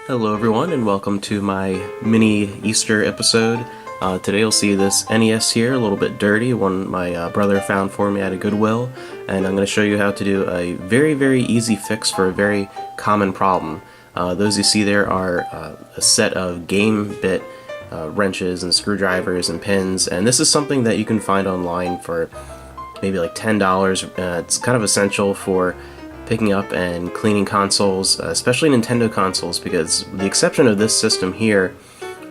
Hello everyone and welcome to my mini Easter episode. Today you'll see this NES here, a little bit dirty, one my brother found for me at a Goodwill, and I'm going to show you how to do a very easy fix for a very common problem. Those you see there are a set of game bit wrenches and screwdrivers and pins, and this is something that you can find online for maybe like $10. It's kind of essential for picking up and cleaning consoles, especially Nintendo consoles, because with the exception of this system here,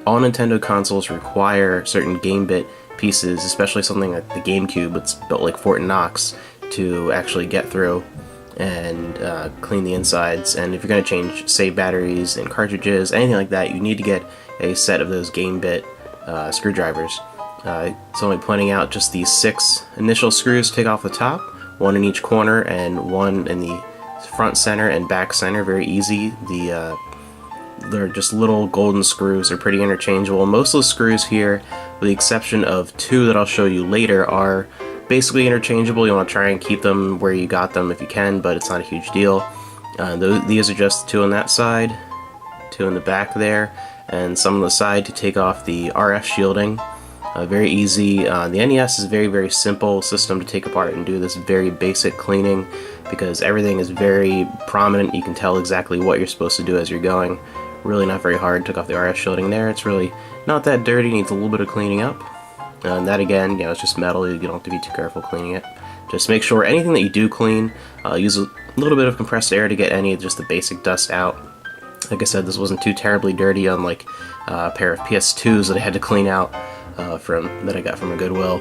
all Nintendo consoles require certain game bit pieces, especially something like the GameCube, it's built like Fort Knox, to actually get through and clean the insides. And if you're going to change save batteries and cartridges, anything like that, you need to get a set of those game bit screwdrivers. It's only pointing out just these 6 initial screws to take off the top, one in each corner and one in the front center and back center. Very easy. They're just little golden screws. They're pretty interchangeable. Most of the screws here, with the exception of 2 that I'll show you later, are basically interchangeable. You want to try and keep them where you got them if you can, but it's not a huge deal. These are just 2 on that side, 2 in the back there, and some on the side to take off the RF shielding. Very easy. The NES is a very simple system to take apart and do this very basic cleaning, because everything is very prominent. You can tell exactly what you're supposed to do as you're going. Really not very hard. Took off the RF shielding there. It's really not that dirty. Needs a little bit of cleaning up. And that again, it's just metal. You don't have to be too careful cleaning it. Just make sure anything that you do clean, use a little bit of compressed air to get any of just the basic dust out. Like I said, this wasn't too terribly dirty, unlike a pair of PS2s that I had to clean out that I got from a Goodwill.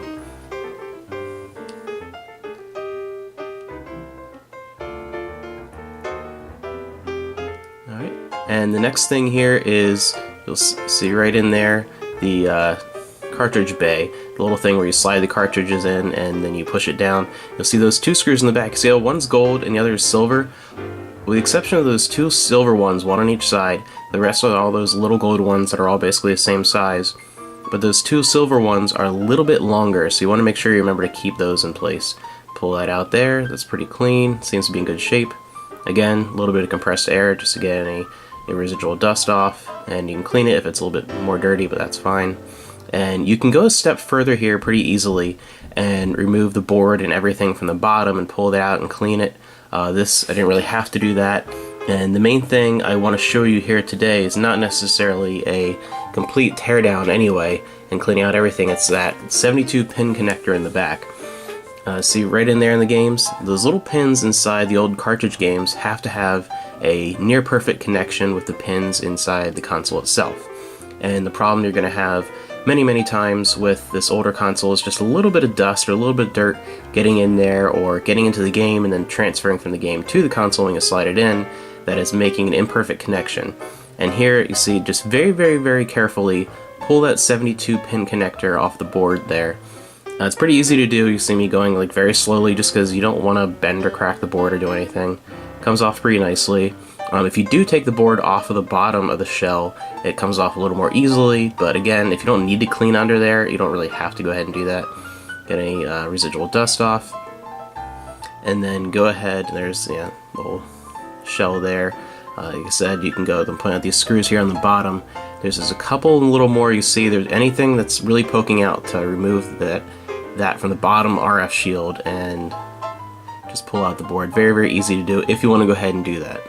Alright, and the next thing here is, you'll see right in there, the cartridge bay, the little thing where you slide the cartridges in and then you push it down. You'll see those 2 screws in the back. See how one's gold and the other is silver? With the exception of those 2 silver ones, one on each side, the rest are all those little gold ones that are all basically the same size. But those 2 silver ones are a little bit longer, so you want to make sure you remember to keep those in place. Pull that out there. That's pretty clean. Seems to be in good shape. Again, a little bit of compressed air just to get any residual dust off, and you can clean it if it's a little bit more dirty, but that's fine. And you can go a step further here pretty easily and remove the board and everything from the bottom and pull it out and clean it. This, I didn't really have to do that. And the main thing I want to show you here today is not necessarily a complete teardown anyway and cleaning out everything. It's that 72 pin connector in the back. See right in there in the games, those little pins inside the old cartridge games have to have a near perfect connection with the pins inside the console itself. And the problem you're going to have many times with this older console is just a little bit of dust or a little bit of dirt getting in there, or getting into the game and then transferring from the game to the console when you slide it in, that is making an imperfect connection. And here you see, just very carefully pull that 72 pin connector off the board there. It's pretty easy to do. You see me going like very slowly just because you don't want to bend or crack the board or do anything. Comes off pretty nicely. If you do take the board off of the bottom of the shell, it comes off a little more easily, but again, if you don't need to clean under there, you don't really have to go ahead and do that. Get any residual dust off, and then go ahead, there's the little shell there. Like I said, you can go and point out these screws here on the bottom. There's a couple little more you see. There's anything that's really poking out to remove that from the bottom RF shield and just pull out the board. Very easy to do if you want to go ahead and do that.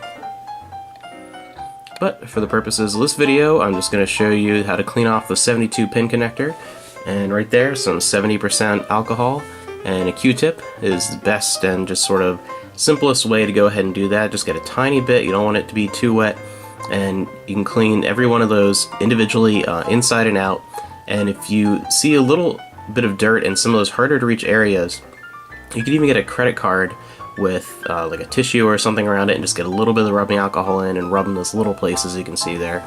But for the purposes of this video, I'm just going to show you how to clean off the 72 pin connector. And right there, some 70% alcohol and a Q-tip is the best and just sort of simplest way to go ahead and do that. Just get a tiny bit, you don't want it to be too wet, and you can clean every one of those individually inside and out. And if you see a little bit of dirt in some of those harder to reach areas, you could even get a credit card with like a tissue or something around it and just get a little bit of rubbing alcohol in and rub in those little places you can see there.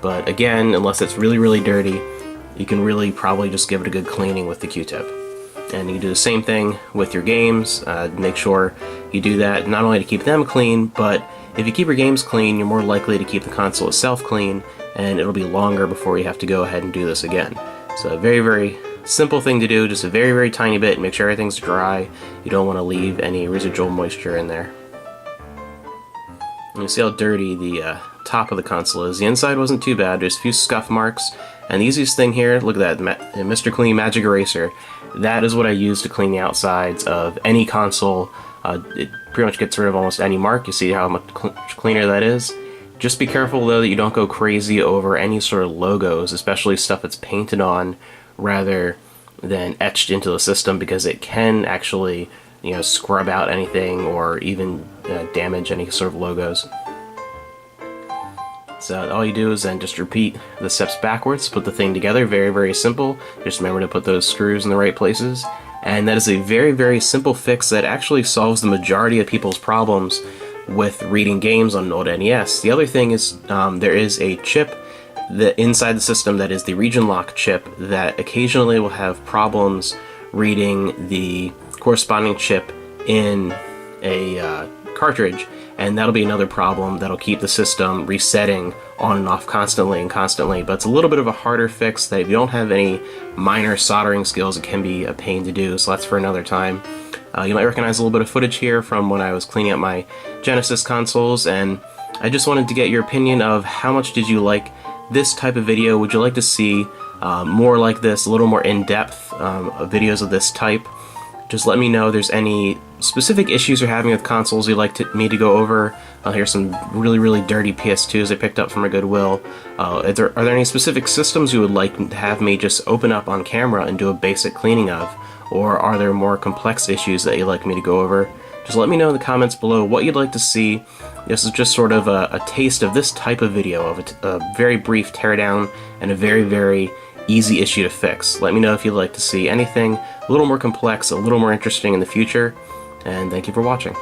But again, unless it's really dirty, you can really probably just give it a good cleaning with the Q-tip. And you can do the same thing with your games. Make sure you do that not only to keep them clean, but if you keep your games clean, you're more likely to keep the console itself clean, and it'll be longer before you have to go ahead and do this again. So very simple thing to do, just a very tiny bit. Make sure everything's dry. You don't want to leave any residual moisture in there. You see how dirty the top of the console is. The inside wasn't too bad, there's a few scuff marks, and the easiest thing here, look at that, Mr. Clean Magic Eraser. That is what I use to clean the outsides of any console. It pretty much gets rid of almost any mark. You see how much cleaner that is? Just be careful though that you don't go crazy over any sort of logos, especially stuff that's painted on rather than etched into the system, because it can actually, you know, scrub out anything or even damage any sort of logos. So all you do is then just repeat the steps backwards, put the thing together. Very, very simple. Just remember to put those screws in the right places. And that is a very, very simple fix that actually solves the majority of people's problems with reading games on an old NES. The other thing is there is a chip inside the system that is the region lock chip that occasionally will have problems reading the corresponding chip in a cartridge, and that'll be another problem that'll keep the system resetting on and off constantly and constantly. But it's a little bit of a harder fix that if you don't have any minor soldering skills, it can be a pain to do, so that's for another time. You might recognize a little bit of footage here from when I was cleaning up my Genesis consoles, and I just wanted to get your opinion of how much did you like this type of video. Would you like to see more like this, a little more in-depth videos of this type? Just let me know if there's any specific issues you're having with consoles you'd like me to go over. Here's some really, really dirty PS2s I picked up from a Goodwill. Are there any specific systems you would like to have me just open up on camera and do a basic cleaning of? Or are there more complex issues that you'd like me to go over? Just let me know in the comments below what you'd like to see. This is just sort of a taste of this type of video, of a very brief teardown and a very, very easy issue to fix. Let me know if you'd like to see anything a little more complex, a little more interesting in the future, and thank you for watching.